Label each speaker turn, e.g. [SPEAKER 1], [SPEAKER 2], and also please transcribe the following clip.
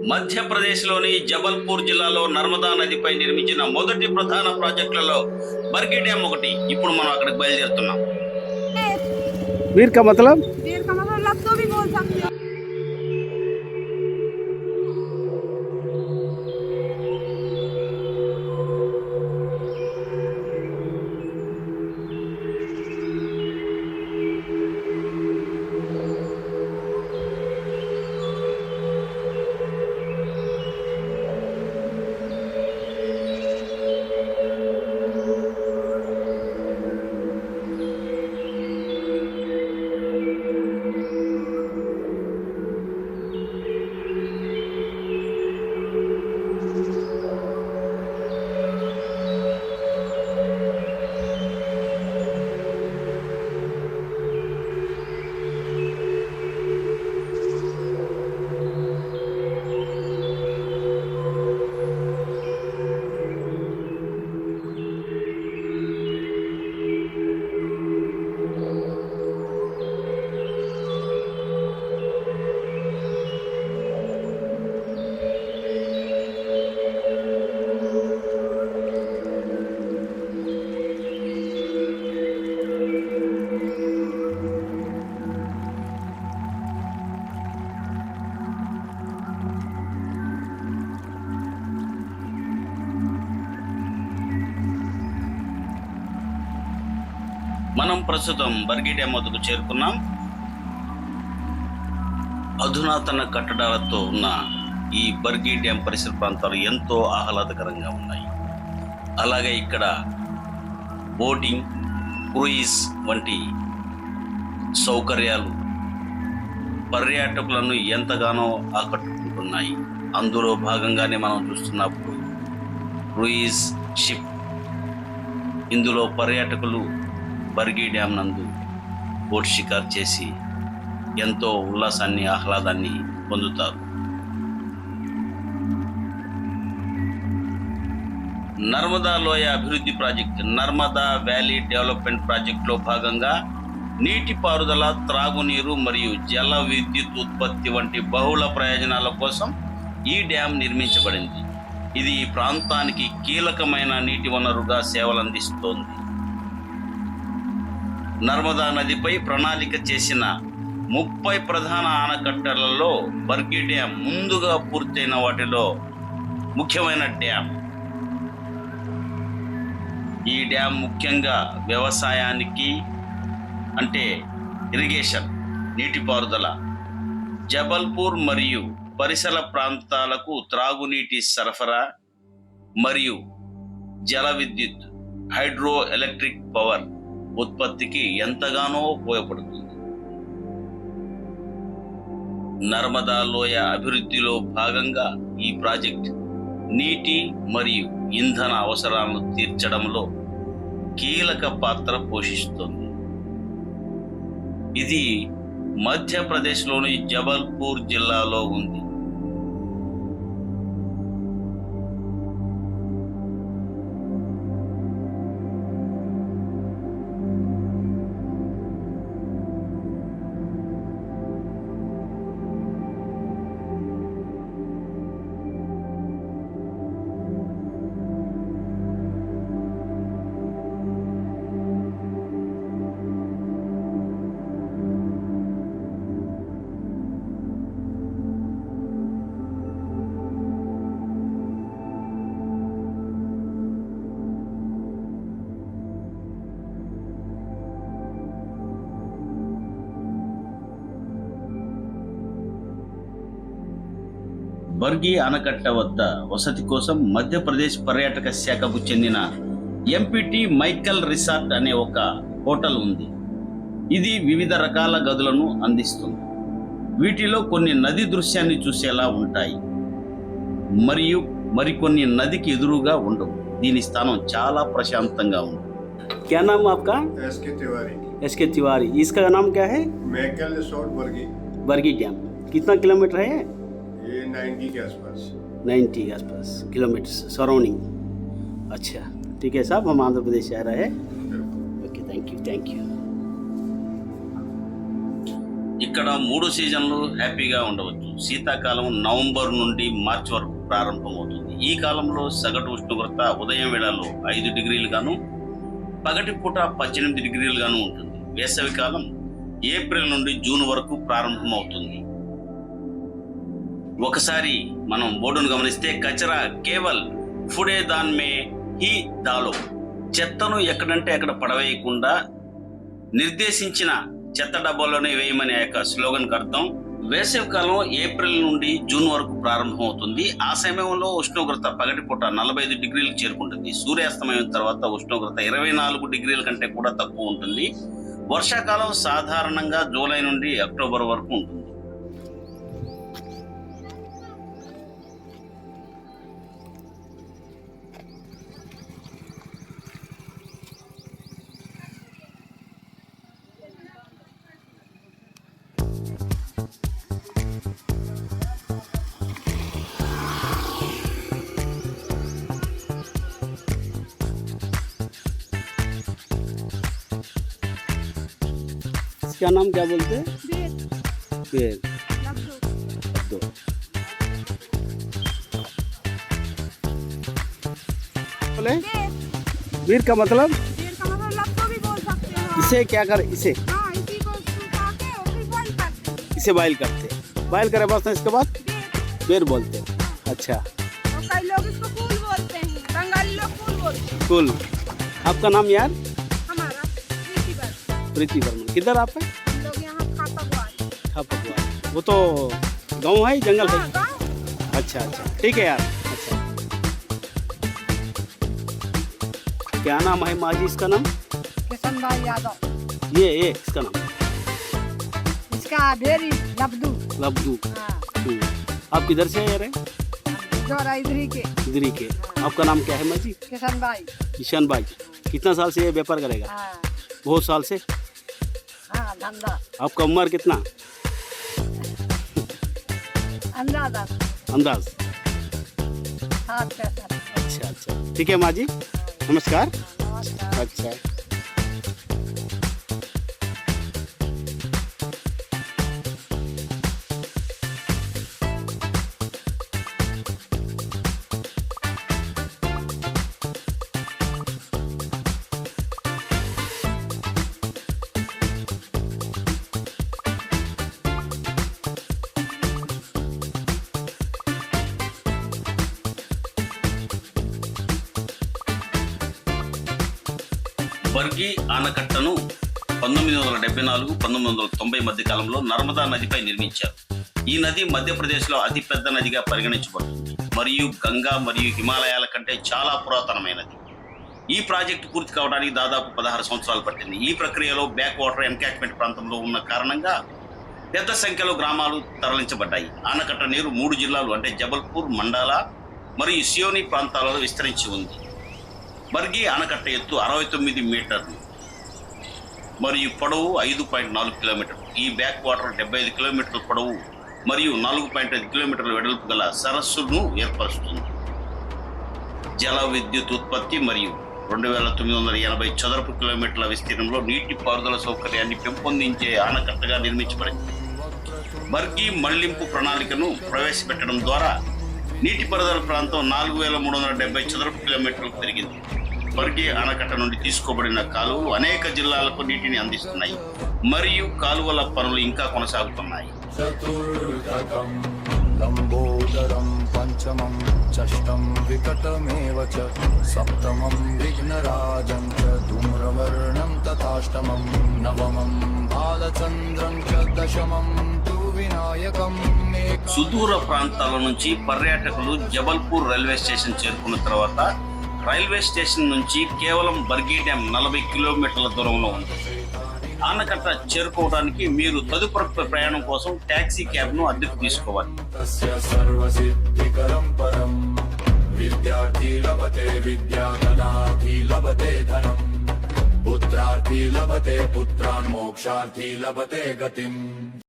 [SPEAKER 1] మధ్యప్రదేశ్లోని జబల్పూర్ జిల్లాలో నర్మదా నదిపై నిర్మించిన మొదటి ప్రధాన ప్రాజెక్టులలో బర్గి డ్యామ్ ఒకటి. ఇప్పుడు మనం అక్కడికి బయలుదేరుతున్నాం.
[SPEAKER 2] वीर का मतलब
[SPEAKER 3] लफ तो भी बोल सकते हो।
[SPEAKER 1] మనం ప్రస్తుతం బర్గి డ్యామ్ వద్దకు చేరుకున్నాం. అధునాతన కట్టడాలతో ఉన్న ఈ బర్గి డ్యామ్ పరిసర ప్రాంతాలు ఎంతో ఆహ్లాదకరంగా ఉన్నాయి. అలాగే ఇక్కడ బోటింగ్, క్రూయిజ్ వంటి సౌకర్యాలు పర్యాటకులను ఎంతగానో ఆకట్టుకుంటున్నాయి. అందులో భాగంగానే మనం చూస్తున్నప్పుడు క్రూయిజ్ షిప్. ఇందులో పర్యాటకులు బర్గి డ్యామ్ నందు బోట్ షికార్ చేసి ఎంతో ఉల్లాసాన్ని, ఆహ్లాదాన్ని పొందుతారు. నర్మదా లోయ అభివృద్ధి ప్రాజెక్ట్, నర్మదా వ్యాలీ డెవలప్మెంట్ ప్రాజెక్టులో భాగంగా నీటిపారుదల, త్రాగునీరు మరియు జల విద్యుత్ ఉత్పత్తి వంటి బహుళ ప్రయోజనాల కోసం ఈ డ్యామ్ నిర్మించబడింది. ఇది ఈ ప్రాంతానికి కీలకమైన నీటి వనరుగా సేవలందిస్తోంది. నర్మదా నదిపై ప్రణాళిక చేసిన 30 ప్రధాన ఆనకట్టలలో బర్గి డ్యామ్ ముందుగా పూర్తయిన వాటిలో ముఖ్యమైన డ్యామ్. ఈ డ్యామ్ ముఖ్యంగా వ్యవసాయానికి, అంటే ఇరిగేషన్, నీటిపారుదల, జబల్పూర్ మరియు పరిసర ప్రాంతాలకు త్రాగునీటి సరఫరా మరియు జల విద్యుత్, హైడ్రో ఎలక్ట్రిక్ పవర్ ఉత్పత్తికి ఎంతగానో ఉపయోగపడుతుంది. నర్మదా లోయ అభివృద్ధిలో భాగంగా ఈ ప్రాజెక్ట్ నీటి మరియు ఇంధన అవసరాలను తీర్చడంలో కీలక పాత్ర పోషిస్తుంది. ఇది మధ్యప్రదేశ్లోని జబల్పూర్ జిల్లాలో ఉంది. బర్గి ఆనకట్ట వద్ద వసతి కోసం మధ్యప్రదేశ్ పర్యాటక శాఖకు చెందిన ఎంపీటీ మైకల్ రిసార్ట్ అనే ఒక హోటల్ ఉంది. ఇది వివిధ రకాల గదులను అందిస్తుంది. వీటిలో కొన్ని నది దృశ్యాన్ని చూసేలా ఉంటాయి మరియు మరికొన్ని నదికి ఎదురుగా ఉండవు. దీని స్థానం చాలా ప్రశాంతంగా ఉంది.
[SPEAKER 2] क्या नाम आपका? एसके तिवारी। इसका नाम क्या है?
[SPEAKER 4] मैकल रिसोर्ट बर्गी।
[SPEAKER 2] बर्गी डैम कितना किलोमीटर है?
[SPEAKER 4] ये 90 के आसपास।
[SPEAKER 2] 90 के आसपास किलोमीटर सराउंडिंग। अच्छा ठीक है साहब, हम आंध्र प्रदेश से आ रहे हैं। Okay thank you.
[SPEAKER 1] ఇక్కడ 3 సీజన్లు హ్యాపీగా ఉండవచ్చు. శీతాకాలం నవంబర్ నుండి మార్చి వరకు ప్రారంభమవుతుంది. ఈ కాలంలో సగటు ఉష్ణోగ్రత ఉదయం వేళల్లో 5 డిగ్రీలు గాను, పగటిపూట 18 డిగ్రీలు గాను ఉంటుంది. వేసవి కాలం ఏప్రిల్ నుండి జూన్ వరకు ప్రారంభమవుతుంది. ఒకసారి మనం బోర్డును గమనిస్తే కచరా కేవల్ ఫుడే దాన్ మే హీ దాలో, చెత్తను ఎక్కడంటే అక్కడ పడవేయకుండా నిర్దేశించిన చెత్త డబ్బాలోనే వేయమనే యొక్క స్లోగన్కి అర్థం. వేసవి కాలం ఏప్రిల్ నుండి జూన్ వరకు ప్రారంభమవుతుంది. ఆ సమయంలో ఉష్ణోగ్రత పగటిపూట 45 డిగ్రీలకు చేరుకుంటుంది. సూర్యాస్తమయం తర్వాత ఉష్ణోగ్రత 24 డిగ్రీల కంటే కూడా తక్కువ ఉంటుంది. వర్షాకాలం సాధారణంగా జూలై నుండి అక్టోబర్ వరకు ఉంటుంది.
[SPEAKER 2] क्या नाम क्या बोलते हैं?
[SPEAKER 3] बेर
[SPEAKER 2] पेड़
[SPEAKER 3] लड्डू
[SPEAKER 2] दो। बोले
[SPEAKER 3] बेर
[SPEAKER 2] वीर का मतलब
[SPEAKER 3] बेर का मतलब लड्डू भी बोल सकते हो आप।
[SPEAKER 2] इसे क्या कर, इसे
[SPEAKER 3] हाँ, इसी को सुखा के और फिर बॉईल करते हैं।
[SPEAKER 2] इसे बॉयल करते, बॉयल करे बस इसके बाद
[SPEAKER 3] बेर
[SPEAKER 2] बेर बोलते हैं। अच्छा
[SPEAKER 3] और कई लोग इसको फूल बोलते हैं, बंगाली लोग फूल बोलते हैं।
[SPEAKER 2] कूल। आपका नाम यार?
[SPEAKER 3] हमारा प्रीति बस,
[SPEAKER 2] प्रीति वर्मा। किधर आप है?
[SPEAKER 3] हम लोग यहाँ खापकवाल।
[SPEAKER 2] खापकवा। वो तो गांव है, जंगल है?
[SPEAKER 3] हाँ, गाँव।
[SPEAKER 2] अच्छा अच्छा, ठीक है यार। अच्छा, क्या नाम है माजी इसका नाम?
[SPEAKER 3] किशन भाई यादव,
[SPEAKER 2] ये इसका नाम
[SPEAKER 3] इसका बेरी लड्डू।
[SPEAKER 2] लब्दू।
[SPEAKER 3] हाँ,
[SPEAKER 2] आप किधर से आए रहे?
[SPEAKER 3] जोरा इधरी के
[SPEAKER 2] इधर ही के। आपका नाम क्या है माजी?
[SPEAKER 3] किशन भाई।
[SPEAKER 2] किशन भाई। कितना साल से ये व्यापार करेगा?
[SPEAKER 3] हाँ
[SPEAKER 2] बहुत साल से।
[SPEAKER 3] हाँ, धंधा
[SPEAKER 2] आपका उम्र कितना
[SPEAKER 3] अंदाजा
[SPEAKER 2] अंदाज?
[SPEAKER 3] 60-65।
[SPEAKER 2] अच्छा अच्छा, ठीक है माँ जी, नमस्कार।
[SPEAKER 3] नमस्कार।
[SPEAKER 2] अच्छा
[SPEAKER 1] బర్గి ఆనకట్టను 1974-1990 మధ్య కాలంలో నర్మదా నదిపై నిర్మించారు. ఈ నది మధ్యప్రదేశ్లో అతిపెద్ద నదిగా పరిగణించబడుతుంది మరియు గంగా మరియు హిమాలయాల కంటే చాలా పురాతనమైనది. ఈ ప్రాజెక్టు పూర్తి కావడానికి దాదాపు 16 సంవత్సరాలు పట్టింది. ఈ ప్రక్రియలో బ్యాక్ వాటర్ ఎన్కాచ్మెంట్ ప్రాంతంలో ఉన్న కారణంగా పెద్ద సంఖ్యలో గ్రామాలు తరలించబడ్డాయి. ఆనకట్ట నీరు 3 జిల్లాలు అంటే జబల్పూర్, మండాలా మరియు సియోని ప్రాంతాలలో విస్తరించి ఉంది. బర్గి ఆనకట్ట ఎత్తు 69 మీటర్లు మరియు పొడవు 5.4 కిలోమీటర్లు. ఈ బ్యాక్ వాటర్ 75 కిలోమీటర్ల పొడవు మరియు 4.5 కిలోమీటర్ల వెడల్పు గల సరస్సును ఏర్పరుస్తుంది. జల విద్యుత్ ఉత్పత్తి మరియు 2980 చదరపు కిలోమీటర్ల విస్తీర్ణంలో నీటి పారుదల సౌకర్యాన్ని పెంపొందించే ఆనకట్టగా నిర్మించబడింది. బర్గి మళ్లింపు ప్రణాళికను ప్రవేశపెట్టడం ద్వారా నీటిపారుదల ప్రాంతం 4370 చదరపు కిలోమీటర్లకు పెరిగింది. బర్గి ఆనకట్ట నుండి తీసుకోబడిన కాలువలు అనేక జిల్లాలకు నీటిని అందిస్తున్నాయి మరియు కాలువల పనులు ఇంకా కొనసాగుతున్నాయి.
[SPEAKER 5] चतुर्दकं लम्बोदरं पञ्चमं षष्ठं विकटमेव च सप्तमं विघ्नराजं च धूम्रवर्णं तथाष्टमं नवमं बालचन्द्रं च दशमं तु विनायकं
[SPEAKER 1] సుదూర ప్రాంతాల నుంచి పర్యాటకులు జబల్పూర్ రైల్వే స్టేషన్ చేరుకున్న తర్వాత రైల్వే స్టేషన్ నుంచి కేవలం బర్గి డ్యామ్ 40 కిలోమీటర్ల దూరంలో ఉంది. ఆనకట్ట చేరుకోవడానికి మీరు తదుపరి ప్రయాణం కోసం టాక్సీ క్యాబ్ను అద్దెకు తీసుకోవాలి.
[SPEAKER 5] तस्य सर्वसिद्धिकरं परं विद्यार्थी लभते विद्या धनार्थी लभते धनं पुत्रार्थी लभते पुत्रान् मोक्षार्थी लभते गतिम्